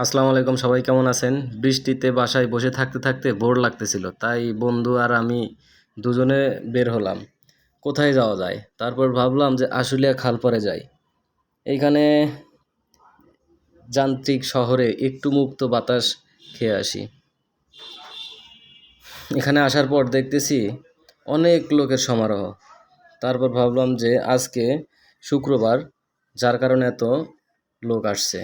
আসসালামু আলাইকুম, সবাই কেমন আছেন? বৃষ্টিতে বাসায় বসে থাকতে থাকতে বোর লাগতেছিল, তাই বন্ধু আর আমি দুজনে বের হলাম। কোথায় যাওয়া যায়? তারপর ভাবলাম যে আশুলিয়া খালপাড়ে যাই। এইখানে যান্ত্রিক শহরে একটু মুক্ত বাতাস খেয়ে আসি। এখানে আসার পর দেখতেছি অনেক লোকের সমারোহ। তারপর ভাবলাম যে আজকে শুক্রবার, যার কারণে এত লোক আসছে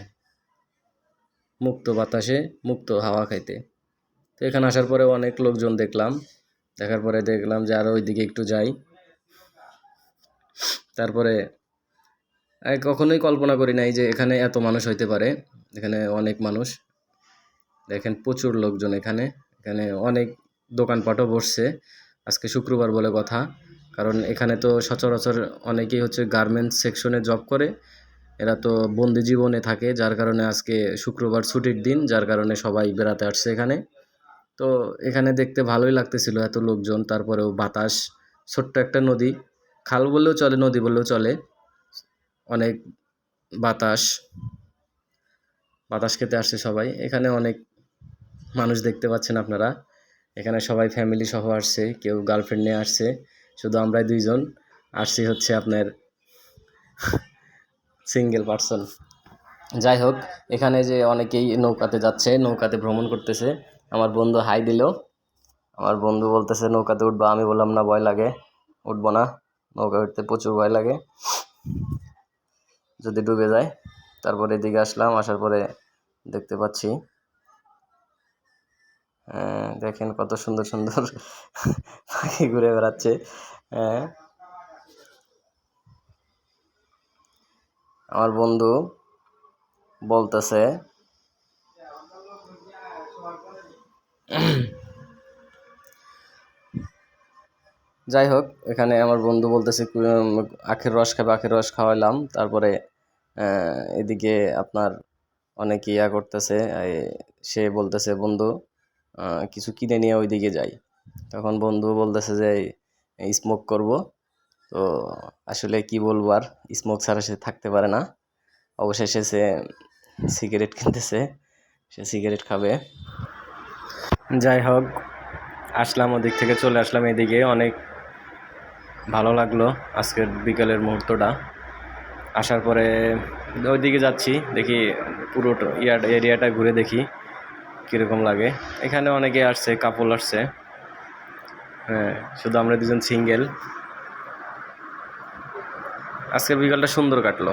মুক্ত বাতাসে মুক্ত হাওয়া খাইতে। তো এখানে আসার পরে অনেক লোকজন দেখলাম। দেখার পরে দেখলাম যে আরও ওইদিকে একটু যাই। তারপরে কখনোই কল্পনা করি নাই যে এখানে এত মানুষ হইতে পারে। এখানে অনেক মানুষ, দেখেন প্রচুর লোকজন এখানে। এখানে অনেক দোকানপাটও বসছে, আজকে শুক্রবার বলে কথা। কারণ এখানে তো সচরাচর অনেকেই হচ্ছে গার্মেন্টস সেকশনে জব করে, এরা তো বন্দি জীবনে থাকে, যার কারণে আজকে শুক্রবার ছুটির দিন, যার কারণে সবাই বেড়াতে আসছে এখানে। তো এখানে দেখতে ভালোই লাগতেছিল, এত লোকজন, তারপরেও বাতাস, ছোট্ট একটা নদী, খাল বললেও চলে, নদী বললেও চলে, অনেক বাতাস, বাতাস খেতে আসছে সবাই। এখানে অনেক মানুষ দেখতে পাচ্ছেন আপনারা। এখানে সবাই ফ্যামিলি সহ আসছে, কেউ গার্লফ্রেন্ড নিয়ে আসছে, শুধু আমরাই দুইজন আসছি হচ্ছে আপনার সিঙ্গেল পার্সন। যাই হোক, এখানে যে অনেকেই নৌকাতে যাচ্ছে, নৌকাতে ভ্রমণ করতেছে। আমার বন্ধু হাই দিল, আমার বন্ধু বলতেছে নৌকাতে উঠবো, আমি বললাম না, ভয় লাগে, উঠবো না। নৌকা উঠতে প্রচুর ভয় লাগে, যদি ডুবে যায়। তারপরে এদিকে আসলাম, আসার পরে দেখতে পাচ্ছি দেখেন কত সুন্দর সুন্দর পাখি ঘুরে বেড়াচ্ছে। আমার বন্ধু বলতেছে যাই হোক, এখানে আমার বন্ধু বলতেছে আখের রস খাবে, আখের রস খাওয়াইলাম। তারপরে এদিকে আপনার অনেক ইয়া করতেছে, সে বলতেছে বন্ধু কিছু কিনে নিয়ে ওইদিকে যাই। তখন বন্ধু বলতেছে যে স্মোক করব। তো আসলে কি বলবো, আর স্মোক ছাড়া সে থাকতে পারে না। অবশেষে সে সিগারেট কিনতেছে, সে সিগারেট খাবে। যাই হোক, আসলাম ওদিক থেকে, চলে আসলাম এদিকে। অনেক ভালো লাগলো আজকের বিকালের মুহূর্তটা। আসার পরে ওইদিকে যাচ্ছি, দেখি পুরো এরিয়াটা ঘুরে দেখি কীরকম লাগে। এখানে অনেকে আসছে, কাপল আসছে, হ্যাঁ, শুধু আমরা দুজন সিঙ্গেল। আজকের বিকালটা সুন্দর কাটলো।